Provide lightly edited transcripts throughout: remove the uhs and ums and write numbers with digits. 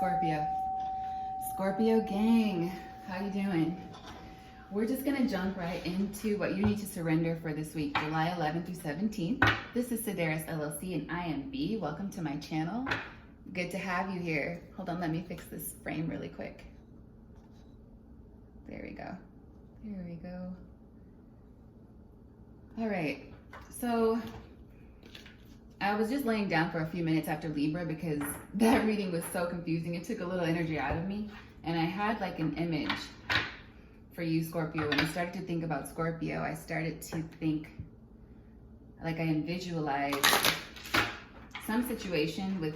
Scorpio. Scorpio gang, how you doing? We're just gonna jump right into what you need to surrender for this week, July 11th through 17th. This is Sedaris LLC and I am B. Welcome to my channel. Good to have you here. Hold on, let me fix this frame really quick. There we go. There we go. All right, so I was just laying down for a few minutes after Libra because that reading was so confusing. It took a little energy out of me. And I had like an image for you, Scorpio. When I started to think about Scorpio, I started to think, like I visualized some situation with,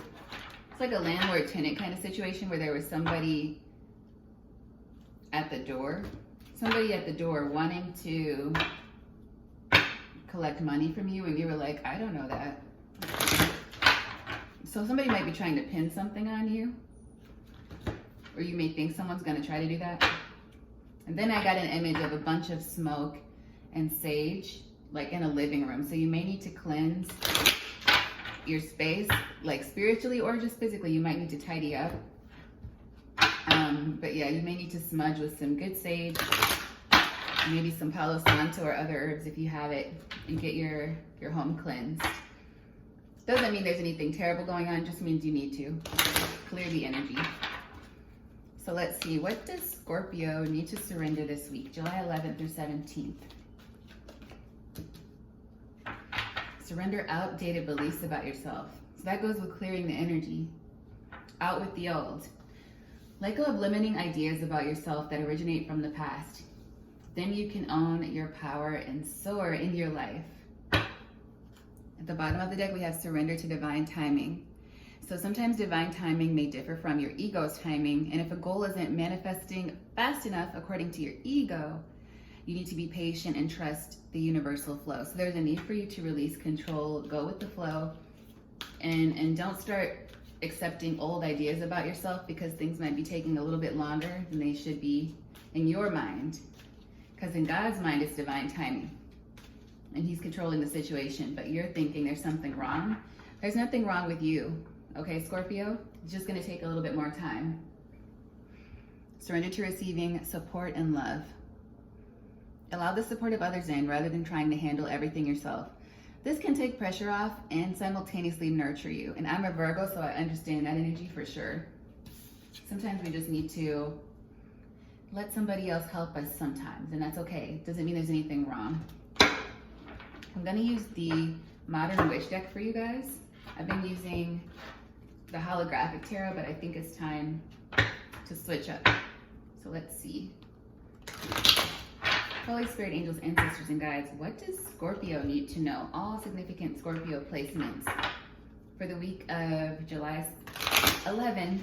it's like a landlord-tenant kind of situation where there was somebody at the door wanting to collect money from you, and you were like, I don't know that. So somebody might be trying to pin something on you, or you may think someone's going to try to do that. And then I got an image of a bunch of smoke and sage, like in a living room. So you may need to cleanse your space, like spiritually or just physically. You might need to tidy up. But yeah, you may need to smudge with some good sage, maybe some Palo Santo or other herbs if you have it, and get your home cleansed. Doesn't mean there's anything terrible going on, just means you need to clear the energy. So let's see, what does Scorpio need to surrender this week, July 11th through 17th? Surrender outdated beliefs about yourself. So that goes with clearing the energy. Out with the old. Let go of limiting ideas about yourself that originate from the past. Then you can own your power and soar in your life. At the bottom of the deck, we have surrender to divine timing. So sometimes divine timing may differ from your ego's timing, and if a goal isn't manifesting fast enough according to your ego, you need to be patient and trust the universal flow. So there's a need for you to release control, go with the flow, and don't start accepting old ideas about yourself because things might be taking a little bit longer than they should be in your mind. Because in God's mind, it's divine timing, and He's controlling the situation, but you're thinking there's something wrong. There's nothing wrong with you. Okay, Scorpio, it's just going to take a little bit more time. Surrender to receiving support and love. Allow the support of others in rather than trying to handle everything yourself. This can take pressure off and simultaneously nurture you. And I'm a Virgo, so I understand that energy for sure. Sometimes we just need to let somebody else help us sometimes, and that's okay. Doesn't mean there's anything wrong. I'm going to use the Modern Witch deck for you guys. I've been using the holographic tarot, but I think it's time to switch up. So let's see. Holy Spirit, angels, ancestors, and guides, what does Scorpio need to know? All significant Scorpio placements for the week of July 11th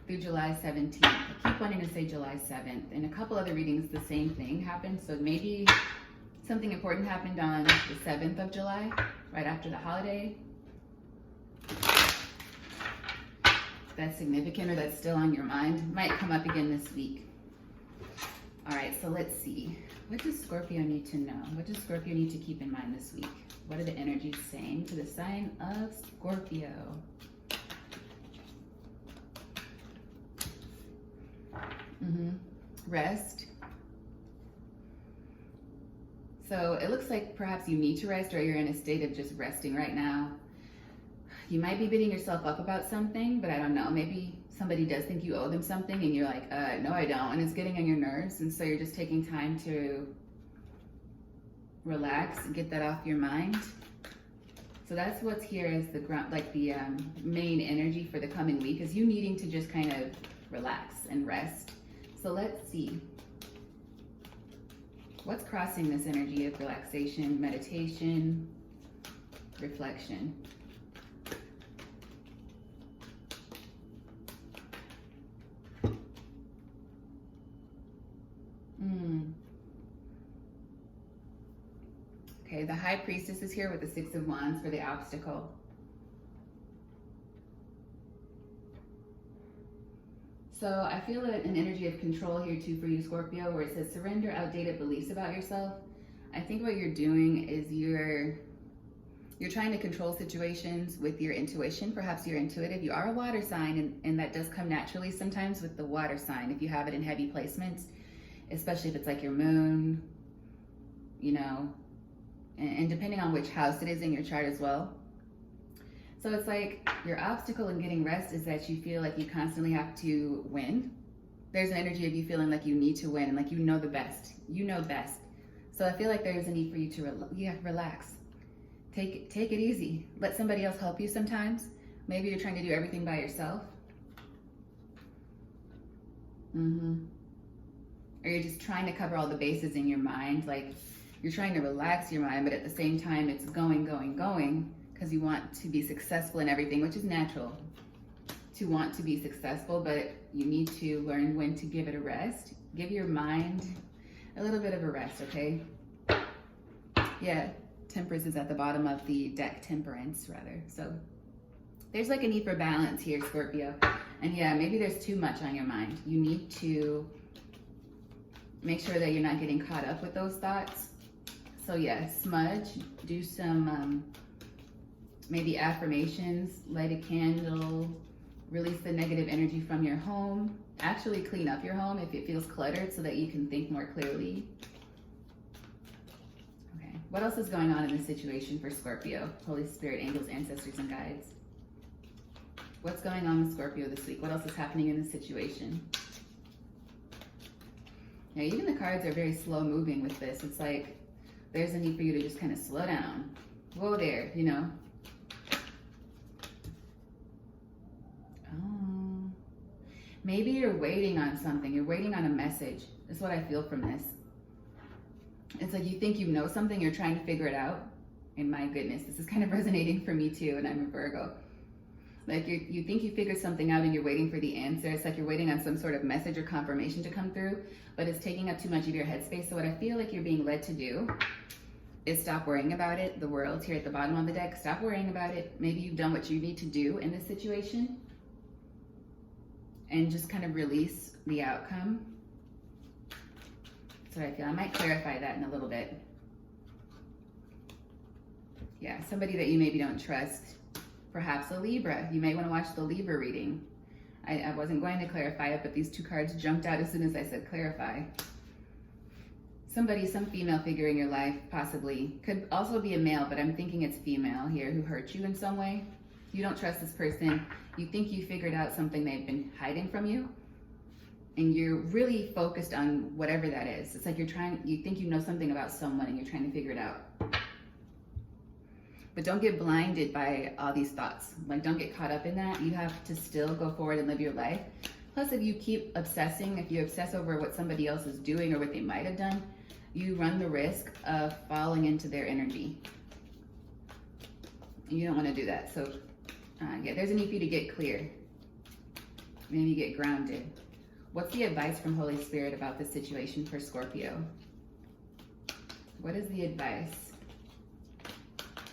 through July 17th. I keep wanting to say July 7th. And a couple other readings, the same thing happened. So maybe something important happened on the 7th of July, right after the holiday. That's significant or that's still on your mind. Might come up again this week. All right, so let's see. What does Scorpio need to know? What does Scorpio need to keep in mind this week? What are the energies saying to the sign of Scorpio? Rest. So it looks like perhaps you need to rest, or you're in a state of just resting right now. You might be beating yourself up about something, but I don't know. Maybe somebody does think you owe them something and you're like, no, I don't. And it's getting on your nerves. And so you're just taking time to relax and get that off your mind. So that's what's here as the ground, like the main energy for the coming week, is you needing to just kind of relax and rest. So let's see. What's crossing this energy of relaxation, meditation, reflection? Okay, the High Priestess is here with the Six of Wands for the obstacle. So I feel an energy of control here too for you, Scorpio, where it says surrender outdated beliefs about yourself. I think what you're doing is you're You're trying to control situations with your intuition. Perhaps you're intuitive. You are a water sign, and that does come naturally sometimes with the water sign if you have it in heavy placements, especially if it's like your moon, you know, and depending on which house it is in your chart as well. So it's like your obstacle in getting rest is that you feel like you constantly have to win. There's an energy of you feeling like you need to win and like you know the best. You know best. So I feel like there's a need for you to relax. Take it easy. Let somebody else help you sometimes. Maybe you're trying to do everything by yourself. Or you're just trying to cover all the bases in your mind. Like you're trying to relax your mind, but at the same time it's going, because you want to be successful in everything, which is natural to want to be successful, but you need to learn when to give it a rest. Give your mind a little bit of a rest, okay? Yeah, Temperance is at the bottom of the deck, Temperance rather. So there's like a need for balance here, Scorpio. And yeah, maybe there's too much on your mind. You need to make sure that you're not getting caught up with those thoughts. So yeah, smudge, do some maybe affirmations, light a candle, release the negative energy from your home. Actually clean up your home if it feels cluttered so that you can think more clearly. Okay, what else is going on in this situation for Scorpio? Holy Spirit, angels, ancestors, and guides. What's going on with Scorpio this week? What else is happening in this situation? Yeah, even the cards are very slow moving with this. It's like there's a need for you to just kind of slow down. Whoa there, you know. Oh, maybe you're waiting on something. You're waiting on a message. That's what I feel from this. It's like you think you know something, you're trying to figure it out. And my goodness, this is kind of resonating for me too, and I'm a Virgo. Like you think you figured something out and you're waiting for the answer. It's like you're waiting on some sort of message or confirmation to come through, but it's taking up too much of your headspace. So what I feel like you're being led to do is stop worrying about it. The world's here at the bottom of the deck. Stop worrying about it. Maybe you've done what you need to do in this situation and just kind of release the outcome. That's what I feel. I might clarify that in a little bit. Yeah, somebody that you maybe don't trust. Perhaps a Libra. You may want to watch the Libra reading. I wasn't going to clarify it, but these two cards jumped out as soon as I said clarify. Somebody, some female figure in your life, possibly. Could also be a male, but I'm thinking it's female here who hurt you in some way. You don't trust this person. You think you figured out something they've been hiding from you. And you're really focused on whatever that is. It's like you think you know something about someone and you're trying to figure it out. But don't get blinded by all these thoughts. Like, don't get caught up in that. You have to still go forward and live your life. Plus, if you keep obsessing, if you obsess over what somebody else is doing or what they might have done, you run the risk of falling into their energy. And you don't want to do that. So, yeah, there's a need for you to get clear. Maybe get grounded. What's the advice from Holy Spirit about this situation for Scorpio? What is the advice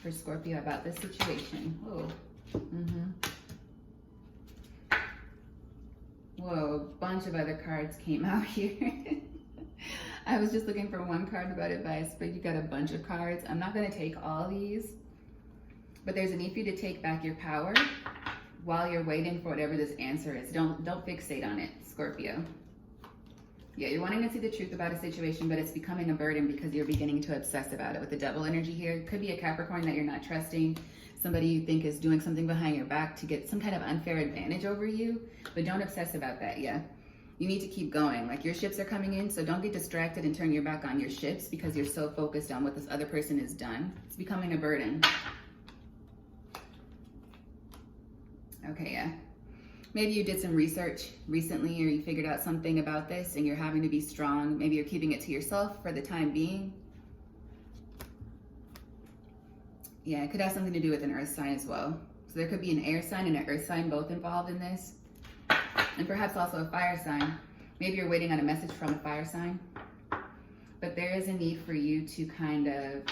for Scorpio about this situation? Oh, Whoa, a bunch of other cards came out here. I was just looking for one card about advice, but you got a bunch of cards. I'm not going to take all these, but there's a need for you to take back your power while you're waiting for whatever this answer is. Don't fixate on it, Scorpio. Yeah, you're wanting to see the truth about a situation, but it's becoming a burden because you're beginning to obsess about it with the devil energy here. It could be a Capricorn that you're not trusting, somebody you think is doing something behind your back to get some kind of unfair advantage over you, but don't obsess about that, yeah? You need to keep going. Like, your ships are coming in, so don't get distracted and turn your back on your ships because you're so focused on what this other person has done. It's becoming a burden. Okay, yeah. Maybe you did some research recently or you figured out something about this and you're having to be strong. Maybe you're keeping it to yourself for the time being. Yeah, it could have something to do with an earth sign as well. So there could be an air sign and an earth sign both involved in this. And perhaps also a fire sign. Maybe you're waiting on a message from a fire sign. But there is a need for you to kind of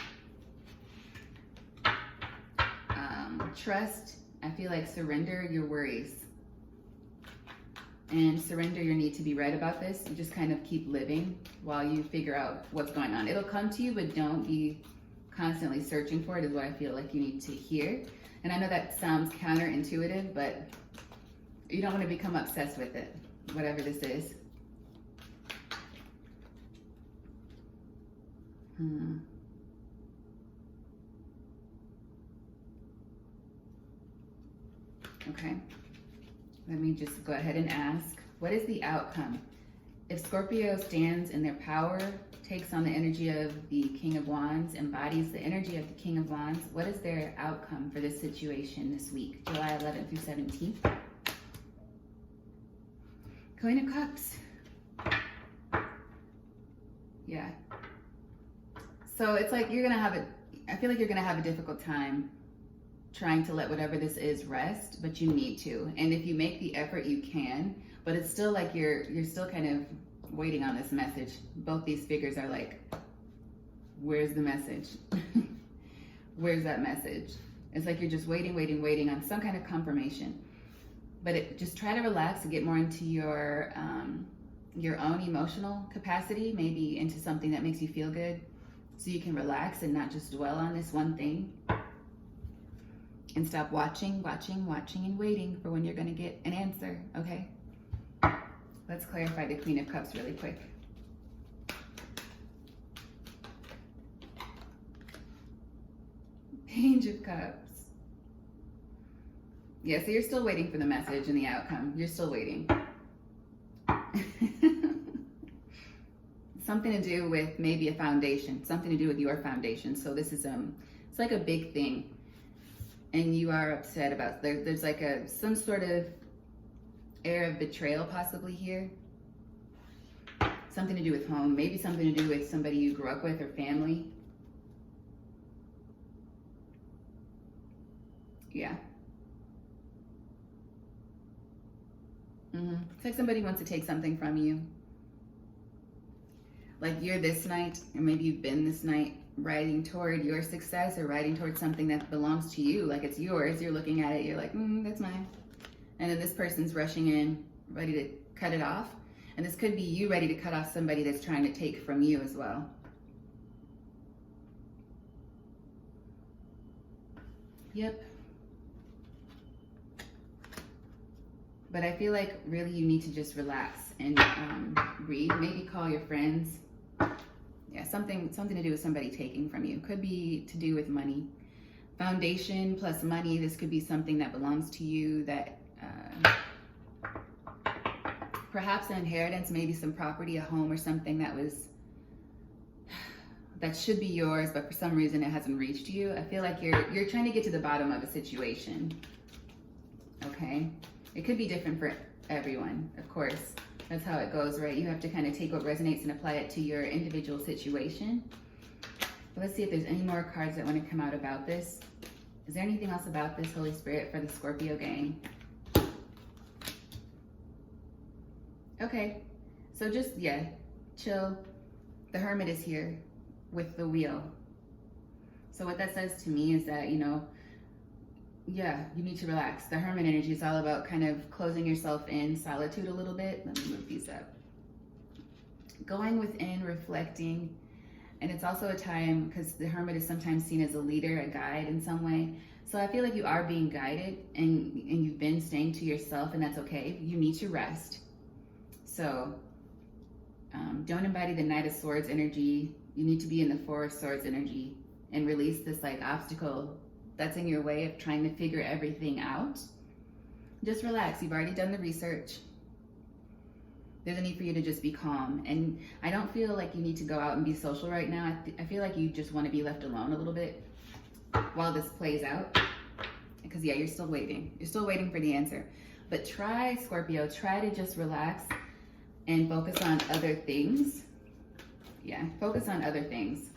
trust. I feel like surrender your worries. And surrender your need to be right about this. You just kind of keep living while you figure out what's going on. It'll come to you, but don't be constantly searching for it is what I feel like you need to hear. And I know that sounds counterintuitive, but you don't want to become obsessed with it, whatever this is. Okay, let me just go ahead and ask, what is the outcome? If Scorpio stands in their power, takes on the energy of the King of Wands, embodies the energy of the King of Wands, what is their outcome for this situation this week, July 11th through 17th? Queen of Cups. Yeah. So it's like you're going to have I feel like you're going to have a difficult time trying to let whatever this is rest, but you need to. And if you make the effort, you can, but it's still like you're still kind of waiting on this message. Both these figures are like, where's the message? Where's that message? It's like you're just waiting on some kind of confirmation. But just try to relax and get more into your own emotional capacity, maybe into something that makes you feel good, so you can relax and not just dwell on this one thing. And stop watching and waiting for when you're going to get an answer, okay? Let's clarify the Queen of Cups really quick. Page of Cups. Yeah, so you're still waiting for the message and the outcome. You're still waiting. Something to do with maybe a foundation, something to do with your foundation. So this is it's like a big thing. And you are upset about, there's like some sort of air of betrayal possibly here. Something to do with home, maybe something to do with somebody you grew up with or family. Yeah. It's like somebody wants to take something from you. Like you're this night, or maybe you've been this night, riding toward your success or riding toward something that belongs to you, like it's yours. You're looking at it, you're like, that's mine. And then this person's rushing in, ready to cut it off. And this could be you ready to cut off somebody that's trying to take from you as well. Yep. But I feel like really you need to just relax and read, maybe call your friends. Yeah, something to do with somebody taking from you. Could be to do with money. Foundation plus money. This could be something that belongs to you, that perhaps an inheritance, maybe some property, a home or something that should be yours, but for some reason it hasn't reached you. I feel like you're trying to get to the bottom of a situation. Okay? It could be different for everyone, of course. That's how it goes, right? You have to kind of take what resonates and apply it to your individual situation. But let's see if there's any more cards that want to come out about this. Is there anything else about this, Holy Spirit, for the Scorpio gang? Okay, so just, yeah, chill. The Hermit is here with the wheel. So what that says to me is that, yeah, you need to relax. The Hermit energy is all about kind of closing yourself in solitude a little bit. Let me move these up. Going within, reflecting. And it's also a time, because the Hermit is sometimes seen as a leader, a guide in some way. So I feel like you are being guided and you've been staying to yourself, and that's okay. You need to rest. So don't embody the Knight of Swords energy. You need to be in the Four of Swords energy and release this like obstacle that's in your way of trying to figure everything out. Just relax. You've already done the research. There's a need for you to just be calm. And I don't feel like you need to go out and be social right now. I feel like you just want to be left alone a little bit while this plays out. Because yeah, you're still waiting. You're still waiting for the answer. But try, Scorpio, try to just relax and focus on other things. Yeah, focus on other things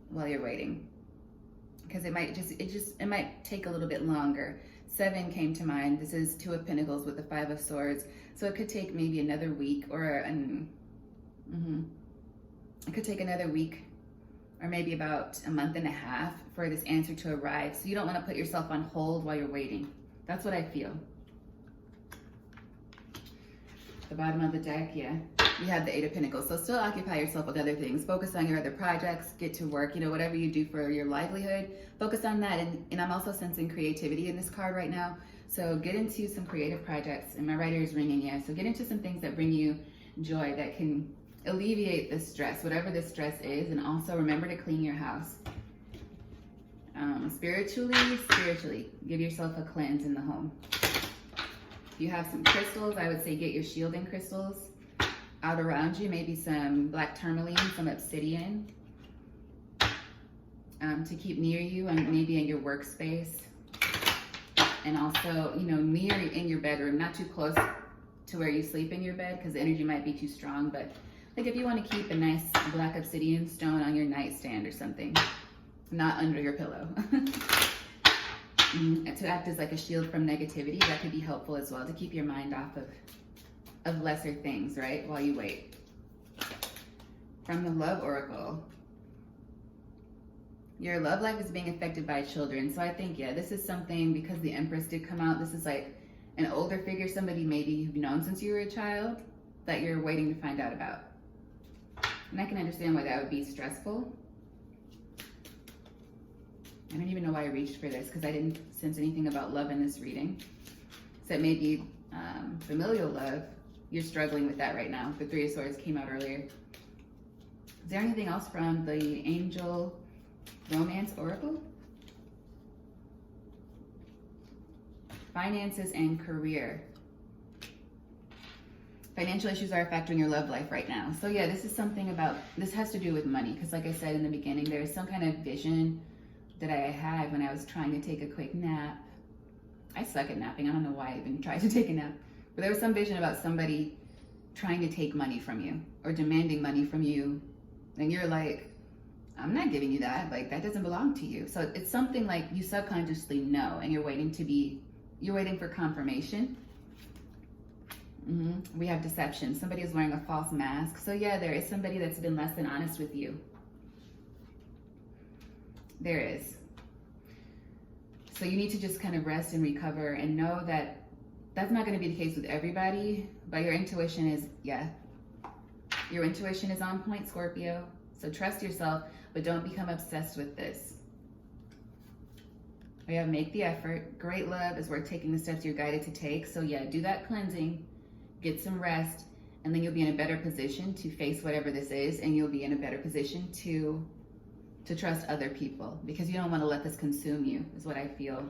while you're waiting. Because it might take a little bit longer. 7 came to mind. This is 2 of Pentacles with the 5 of Swords. So it could take maybe another week or it could take another week or maybe about a month and a half for this answer to arrive. So you don't want to put yourself on hold while you're waiting. That's what I feel. The bottom of the deck, yeah. You have the Eight of Pentacles. So still occupy yourself with other things. Focus on your other projects. Get to work. You know, whatever you do for your livelihood, focus on that. And I'm also sensing creativity in this card right now. So get into some creative projects. And my writer is ringing, yeah. So get into some things that bring you joy, that can alleviate the stress, whatever the stress is. And also remember to clean your house. Spiritually, give yourself a cleanse in the home. If you have some crystals, I would say get your shielding crystals out around you. Maybe some black tourmaline, some obsidian, to keep near you and maybe in your workspace. And also, you know, near in your bedroom, not too close to where you sleep in your bed because the energy might be too strong. But like if you want to keep a nice black obsidian stone on your nightstand or something, not under your pillow. To act as like a shield from negativity, that could be helpful as well, to keep your mind off of lesser things, right, while you wait. From the Love Oracle, your love life is being affected by children. So I think, yeah, this is something, because the Empress did come out, this is like an older figure, somebody maybe you've known since you were a child, that you're waiting to find out about. And I can understand why that would be stressful. I don't even know why I reached for this, because I didn't sense anything about love in this reading. So it may be familial love. You're struggling with that right now. The Three of Swords came out earlier. Is there anything else from the Angel Romance Oracle? Finances and career. Financial issues are affecting your love life right now. So yeah, this is something about, this has to do with money, because like I said in the beginning, there is some kind of vision that I had when I was trying to take a quick nap. I suck at napping. I don't know why I even tried to take a nap. But there was some vision about somebody trying to take money from you or demanding money from you. And you're like, I'm not giving you that. Like, that doesn't belong to you. So it's something like you subconsciously know, and you're waiting for confirmation. We have deception. Somebody is wearing a false mask. So yeah, there is somebody that's been less than honest with you. There is. So you need to just kind of rest and recover and know that that's not going to be the case with everybody, but your intuition is, yeah. Your intuition is on point, Scorpio. So trust yourself, but don't become obsessed with this. We have make the effort. Great love is worth taking the steps you're guided to take. So yeah, do that cleansing, get some rest, and then you'll be in a better position to face whatever this is, and you'll be in a better position to trust other people, because you don't want to let this consume you, is what I feel.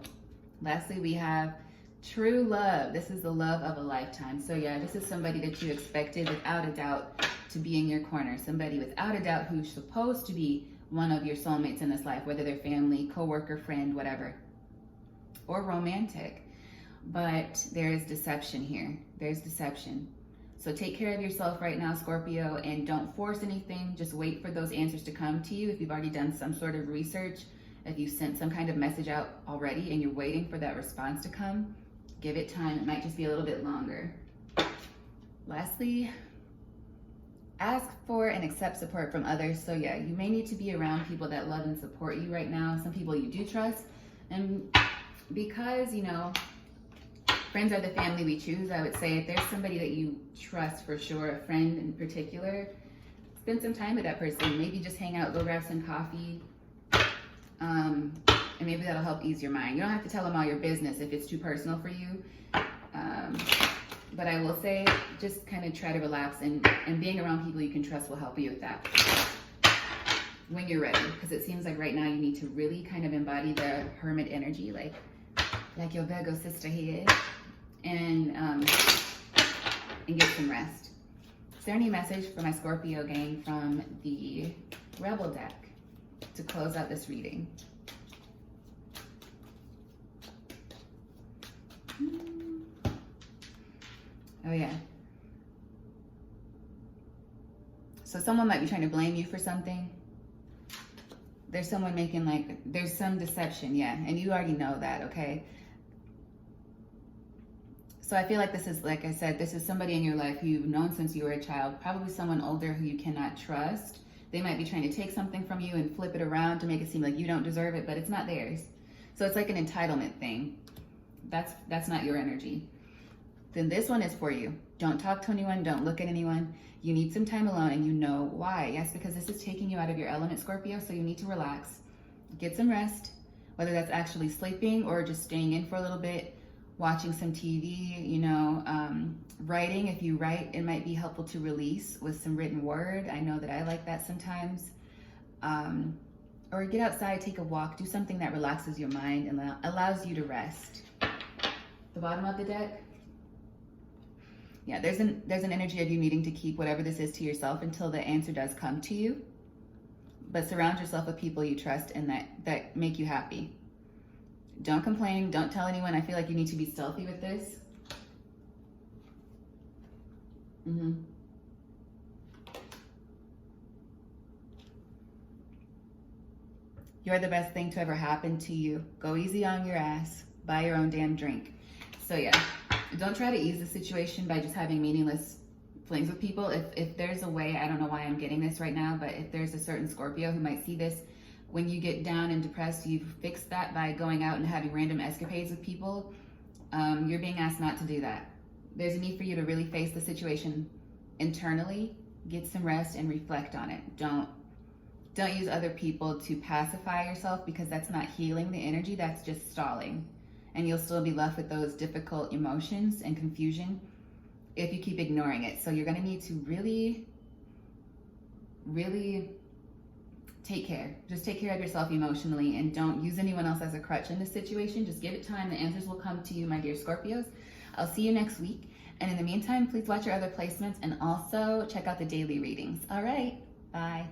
Lastly, we have true love. This is the love of a lifetime. So yeah, this is somebody that you expected without a doubt to be in your corner. Somebody without a doubt who's supposed to be one of your soulmates in this life, whether they're family, coworker, friend, whatever, or romantic. But there is deception here. There's deception. So take care of yourself right now, Scorpio, and don't force anything. Just wait for those answers to come to you. If you've already done some sort of research, if you sent some kind of message out already and you're waiting for that response to come, give it time. It might just be a little bit longer. Lastly, ask for and accept support from others. So yeah, you may need to be around people that love and support you right now. Some people you do trust. And because, you know, friends are the family we choose, I would say if there's somebody that you trust for sure, a friend in particular, spend some time with that person. Maybe just hang out, go grab some coffee, and maybe that'll help ease your mind. You don't have to tell them all your business if it's too personal for you. But I will say, just kind of try to relax, and being around people you can trust will help you with that when you're ready. Because it seems like right now you need to really kind of embody the hermit energy, like your Virgo sister here, and get some rest. Is there any message for my Scorpio gang from the Rebel deck to close out this reading? Oh yeah. So someone might be trying to blame you for something. There's someone making there's some deception, yeah, and you already know that, okay? So I feel like this is, like I said, this is somebody in your life who you've known since you were a child, probably someone older who you cannot trust. They might be trying to take something from you and flip it around to make it seem like you don't deserve it, but it's not theirs. So it's like an entitlement thing. That's not your energy. then this one is for you. Don't talk to anyone. Don't look at anyone. You need some time alone, and you know why. Yes, because this is taking you out of your element, Scorpio, so you need to relax. Get some rest, whether that's actually sleeping or just staying in for a little bit, watching some TV, writing. If you write, it might be helpful to release with some written word. I know that I like that sometimes. Or get outside, take a walk, do something that relaxes your mind and allows you to rest. The bottom of the deck. Yeah, there's an energy of you needing to keep whatever this is to yourself until the answer does come to you. But surround yourself with people you trust and that make you happy. Don't complain. Don't tell anyone. I feel like you need to be stealthy with this. You're the best thing to ever happen to you. Go easy on your ass. Buy your own damn drink. So yeah, don't try to ease the situation by just having meaningless flings with people. If there's a way, I don't know why I'm getting this right now, but if there's a certain Scorpio who might see this, when you get down and depressed, you fix that by going out and having random escapades with people. You're being asked not to do that. There's a need for you to really face the situation internally, get some rest, and reflect on it. Don't use other people to pacify yourself, because that's not healing the energy, that's just stalling. And you'll still be left with those difficult emotions and confusion if you keep ignoring it. So you're gonna need to really, really take care. Just take care of yourself emotionally, and don't use anyone else as a crutch in this situation. Just give it time. The answers will come to you, my dear Scorpios. I'll see you next week. And in the meantime, please watch your other placements and also check out the daily readings. All right, bye.